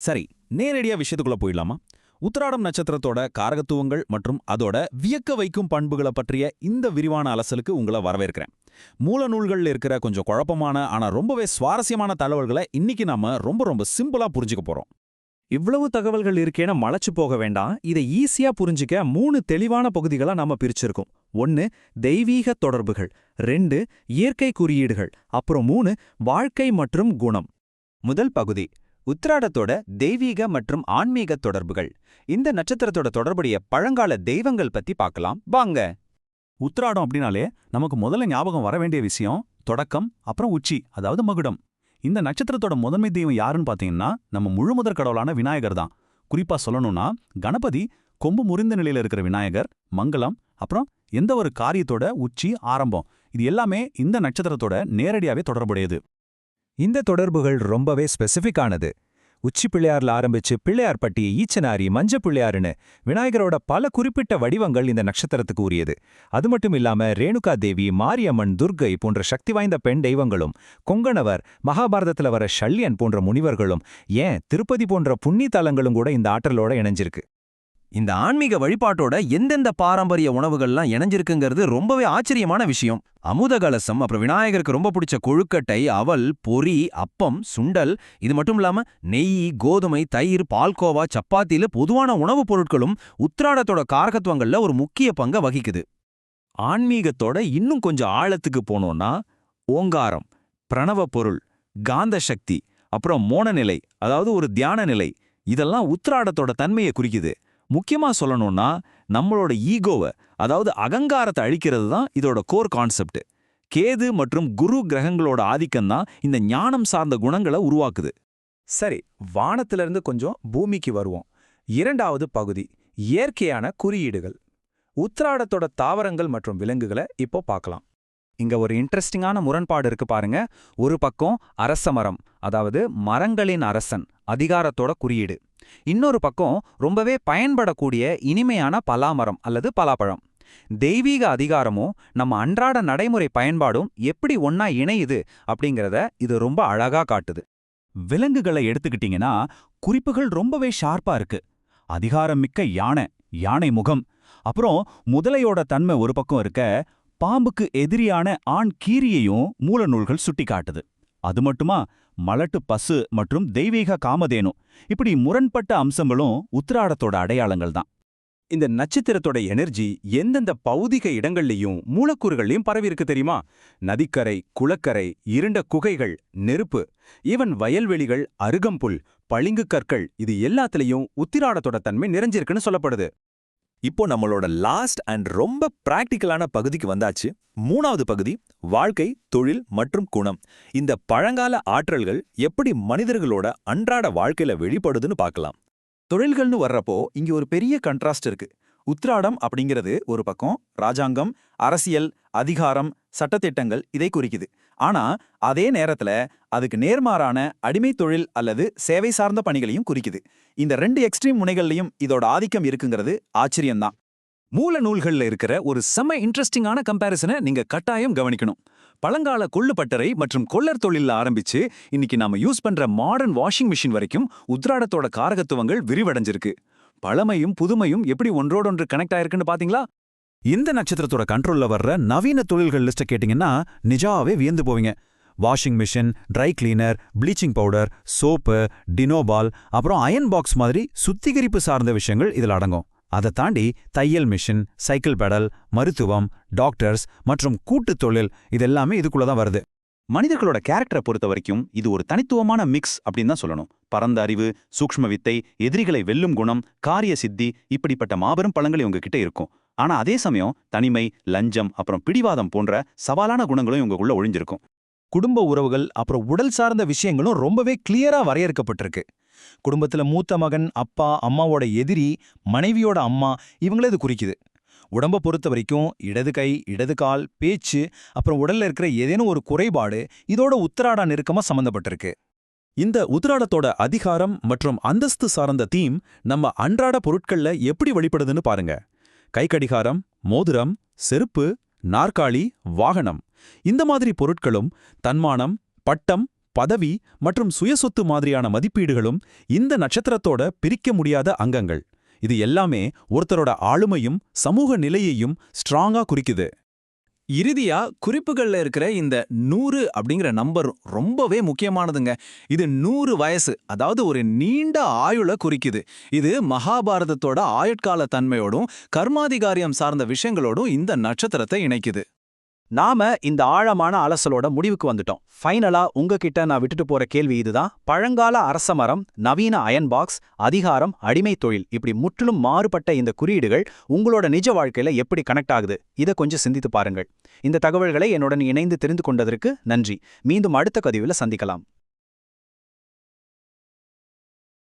சரி, நேரடியா விஷயத்துக்குள்ள போயிடலாமா? உத்திராடம் நட்சத்திரத்தோட காரகத்துவங்கள் மற்றும் அதோட வியக்க வைக்கும் பண்புகளை பற்றிய இந்த விரிவான அலசலுக்கு உங்களை வரவேற்கிறேன். மூல நூல்கள்ல இருக்கிற கொஞ்சம் குழப்பமான ஆனா ரொம்பவே சுவாரஸ்யமான தகவல்களை இன்னைக்கு நாம ரொம்ப ரொம்ப சிம்பிளா புரிஞ்சுக்க போறோம். இவ்வளவு தகவல்கள் இருக்கேன்னு மலைச்சு போக வேண்டாம். இதை ஈஸியா புரிஞ்சுக்க 3 தெளிவான பகுதிகளா நாம பிரிச்சிருக்கோம். 1 தெய்வீக தொடர்புகள், 2 இயற்கை குறியீடுகள், அப்புறம் 3 வாழ்க்கை மற்றும் குணம். முதல் பகுதி உத்திராடத்தோட தெய்வீக மற்றும் ஆன்மீக தொடர்புகள். இந்த நட்சத்திரத்தோட தொடர்புடைய பழங்கால தெய்வங்கள் பத்தி பார்க்கலாம் வாங்க. உத்திராடம் அப்படின்னாலே நமக்கு முதல்ல ஞாபகம் வர வேண்டிய விஷயம் தொடக்கம், அப்புறம் உச்சி, அதாவது மகுடம். இந்த நட்சத்திரத்தோட முதன்மை தெய்வம் யாருன்னு பாத்தீங்கன்னா நம்ம முழுமுதற் கடவுளான விநாயகர் தான். குறிப்பா சொல்லணும்னா கணபதி, கொம்பு முறிந்த நிலையில இருக்கிற விநாயகர், மங்களம், அப்புறம் எந்த ஒரு காரியத்தோட உச்சி, ஆரம்பம், இது எல்லாமே இந்த நட்சத்திரத்தோட நேரடியாவே தொடர்புடையது. இந்த தொடர்புகள் ரொம்பவே ஸ்பெசிஃபிக்கானது. உச்சி பிள்ளையார்ல ஆரம்பிச்சு பிள்ளையார்பட்டி, ஈச்சனாரி, மஞ்ச பிள்ளையாருன்னு விநாயகரோட பல குறிப்பிட்ட வடிவங்கள் இந்த நட்சத்திரத்துக்கு உரியது. அது மட்டும் இல்லாம ரேணுகா தேவி, மாரியம்மன், துர்க்கை போன்ற சக்தி வாய்ந்த பெண் தெய்வங்களும், கொங்கணவர், மகாபாரதத்துல வர ஷல்யன் போன்ற முனிவர்களும், ஏன் திருப்பதி போன்ற புண்ணிய தலங்களும் கூட இந்த ஆற்றலோட இணைஞ்சிருக்கு. இந்த ஆன்மீக வழிபாட்டோட எந்தெந்த பாரம்பரிய உணவுகள்லாம் இணைஞ்சிருக்குங்கிறது ரொம்பவே ஆச்சரியமான விஷயம். அமுத கலசம், அப்புறம் விநாயகருக்கு ரொம்ப பிடிச்ச கொழுக்கட்டை, அவல், பொரி, அப்பம், சுண்டல், இது மட்டும் இல்லாம நெய், கோதுமை, தயிர், பால்கோவா, சப்பாத்தில பொதுவான உணவுப் பொருட்களும் உத்திராடத்தோட காரகத்துவங்கள்ல ஒரு முக்கிய பங்கை வகிக்குது. ஆன்மீகத்தோட இன்னும் கொஞ்சம் ஆழத்துக்கு போனோம்னா ஓங்காரம், பிரணவ பொருள், காந்த சக்தி, அப்புறம் மோனநிலை, அதாவது ஒரு தியான நிலை, இதெல்லாம் உத்திராடத்தோட தன்மையை குறிக்குது. முக்கியமா சொல்லணும்னா நம்மளோட ஈகோவை, அதாவது அகங்காரத்தை அழிக்கிறது தான் இதோட கோர் கான்செப்ட். கேது மற்றும் குரு கிரகங்களோட ஆதிக்கம் தான் இந்த ஞானம் சார்ந்த குணங்களை உருவாக்குது. சரி, வானத்திலிருந்து கொஞ்சம் பூமிக்கு வருவோம். 2வது பகுதி இயற்கையான குறியீடுகள். உத்திராடத்தோட தாவரங்கள் மற்றும் விலங்குகளை இப்போ பார்க்கலாம். இங்க ஒரு இன்ட்ரெஸ்டிங்கான முரண்பாடு இருக்கு பாருங்க. ஒரு பக்கம் அரச மரம், அதாவது மரங்களின் அரசன், அதிகாரத்தோட குறியீடு. இன்னொரு பக்கம் ரொம்பவே பயன்படக்கூடிய இனிமையான பலாமரம் அல்லது பலாப்பழம். தெய்வீக அதிகாரமும் நம்ம அன்றாட நடைமுறை பயன்பாடும் எப்படி ஒன்னா இணையுது அப்படிங்கிறத இது ரொம்ப அழகா காட்டுது. விலங்குகளை எடுத்துக்கிட்டீங்கன்னா குறிப்புகள் ரொம்பவே ஷார்ப்பா இருக்கு. அதிகாரம் மிக்க யானை, யானை முகம், அப்புறம் முதலையோட தன்மை ஒரு பக்கம் இருக்க, பாம்புக்கு எதிரியான ஆண் கீரியையும் மூல நூல்கள் சுட்டி காட்டுது. அது மட்டுமா, மலட்டு பசு மற்றும் தெய்வீக காமதேனு, இப்படி முரண்பட்ட அம்சங்களும் உத்திராடத்தோட அடையாளங்கள் தான். இந்த நட்சத்திரத்தோட எனர்ஜி எந்தெந்த பௌதிக இடங்கள்லையும் மூலக்கூறுகள்லையும் பரவி இருக்கு தெரியுமா? நதிக்கரை, குளக்கரை, இருண்ட குகைகள், நெருப்பு, ஈவன் வயல்வெளிகள், அருகம்புல், பளிங்கு கற்கள், இது எல்லாத்துலயும் உத்திராடத்தோட தன்மை நிறைஞ்சிருக்குன்னு சொல்லப்படுது. இப்போ நம்மளோட லாஸ்ட் அண்ட் ரொம்ப பிராக்டிக்கலான பகுதிக்கு வந்தாச்சு. 3வது பகுதி வாழ்க்கை, தொழில் மற்றும் குணம். இந்த பழங்கால ஆற்றல்கள் எப்படி மனிதர்களோட அன்றாட வாழ்க்கையில வெளிப்படுதுன்னு பார்க்கலாம். தொழில்கள்னு வர்றப்போ இங்க ஒரு பெரிய கண்ட்ராஸ்ட் இருக்கு. உத்திராடம் அப்படிங்கிறது ஒரு பக்கம் ராஜாங்கம், அரசியல், அதிகாரம், சட்டத்திட்டங்கள் இதை குறிக்குது. ஆனா அதே நேரத்துல அதுக்கு நேர்மாறான அடிமை தொழில் அல்லது சேவை சார்ந்த பணிகளையும் குறிக்குது. இந்த 2 எக்ஸ்ட்ரீம் முனைகள்லையும் இதோட ஆதிக்கம் இருக்குங்கிறது ஆச்சரியம்தான். மூல நூல்கள்ல இருக்கிற ஒரு செம்ம இன்ட்ரெஸ்டிங்கான கம்பேரிசனை நீங்க கட்டாயம் கவனிக்கணும். பழங்கால கொள்ளுப்பட்டறை மற்றும் கொள்ளர் தொழில ஆரம்பிச்சு இன்னைக்கு நாம யூஸ் பண்ற மாடர்ன் வாஷிங் மிஷின் வரைக்கும் உத்திராடத்தோட காரகத்துவங்கள் விரிவடைஞ்சிருக்கு. பழமையும் புதுமையும் எப்படி ஒன்றோடொன்று கனெக்ட் ஆயிருக்குன்னு பாத்தீங்களா? இந்த நட்சத்திரத்தோட கண்ட்ரோல்ல வர்ற நவீன தொழில்கள் லிஸ்ட்டை கேட்டிங்கன்னா நிஜாவே வியந்து போவீங்க. Washing machine, try cleaner, bleaching powder, soap, Tinopal, அப்புறம் அயன் பாக்ஸ் மாதிரி சுத்திகரிப்பு சார்ந்த விஷயங்கள் இதில் அடங்கும். அதை தாண்டி தையல் மிஷின், சைக்கிள் பெடல், மருத்துவம், டாக்டர்ஸ் மற்றும் கூட்டுத் தொழில் இதெல்லாமே இதுக்குள்ள தான் வருது. மனிதர்களோட கேரக்டரை பொறுத்த வரைக்கும் இது ஒரு தனித்துவமான மிக்ஸ் அப்படின்னு தான் சொல்லணும். பரந்த அறிவு, சூக்ஷ்ம வித்தை, எதிரிகளை வெல்லும் குணம், காரிய சித்தி, இப்படிப்பட்ட மாபெரும் பலங்கள் இவங்க கிட்ட இருக்கும். ஆனா அதே சமயம் தனிமை, லஞ்சம், அப்புறம் பிடிவாதம் போன்ற சவாலான குணங்களும் இவங்களுக்குள்ள ஒழிஞ்சிருக்கும். குடும்ப உறவுகள் அப்புறம் உடல் சார்ந்த விஷயங்களும் ரொம்பவே கிளியரா வரையறுக்கப்பட்டிருக்கு. குடும்பத்துல மூத்த மகன், அப்பா, அம்மாவோட எதிரி, மனைவியோட அம்மா, இவங்களே இது குறிக்குது. உடம்ப பொறுத்த வரைக்கும் இடது கை, இடது கால், பேச்சு, அப்புறம் உடல்ல இருக்கிற ஏதேனும் ஒரு குறைபாடு இதோட உத்திராட நெருக்கமா சம்பந்தப்பட்டிருக்கு. இந்த உத்திராடத்தோட அதிகாரம் மற்றும் அந்தஸ்து சார்ந்த தீம் நம்ம அன்றாட பொருட்கள்ல எப்படி வெளிப்படுதுன்னு பாருங்க. கைக்கடிகாரம், மோதிரம், செருப்பு, நாற்காலி, வாகனம், இந்த மாதிரி பொருட்களும் தன்மானம், பட்டம், பதவி மற்றும் சுயசொத்து மாதிரியான மதிப்பீடுகளும் இந்த நட்சத்திரத்தோட பிரிக்க முடியாத அங்கங்கள். இது எல்லாமே ஒருத்தரோட ஆளுமையும் சமூக நிலையையும் ஸ்ட்ராங்கா குறிக்குது. இறுதியா குறிப்புகள்ல இருக்கிற இந்த 100 அப்படிங்கிற நம்பர் ரொம்பவே முக்கியமானதுங்க. இது 100 வயசு, அதாவது ஒரு நீண்ட ஆயுள குறிக்குது. இது மகாபாரதத்தோட ஆயுட்கால தன்மையோடும் கர்மாதிகாரியம் சார்ந்த விஷயங்களோடும் இந்த நட்சத்திரத்தை இணைக்குது. நாம இந்த ஆழமான அலசலோட முடிவுக்கு வந்துட்டோம். ஃபைனலா உங்ககிட்ட நான் விட்டுட்டு போற கேள்வி இதுதான். பழங்கால அரச மரம், நவீன அயன் பாக்ஸ், அதிகாரம், அடிமை தொழில், இப்படி முற்றிலும் மாறுபட்ட இந்த குறியீடுகள் உங்களோட நிஜ வாழ்க்கையில எப்படி கனெக்ட் ஆகுது? இதை கொஞ்சம் சிந்தித்து பாருங்கள். இந்த தகவல்களை என்னுடன் இணைந்து தெரிந்து கொண்டதற்கு நன்றி. மீண்டும் அடுத்த பதிவுல சந்திக்கலாம்.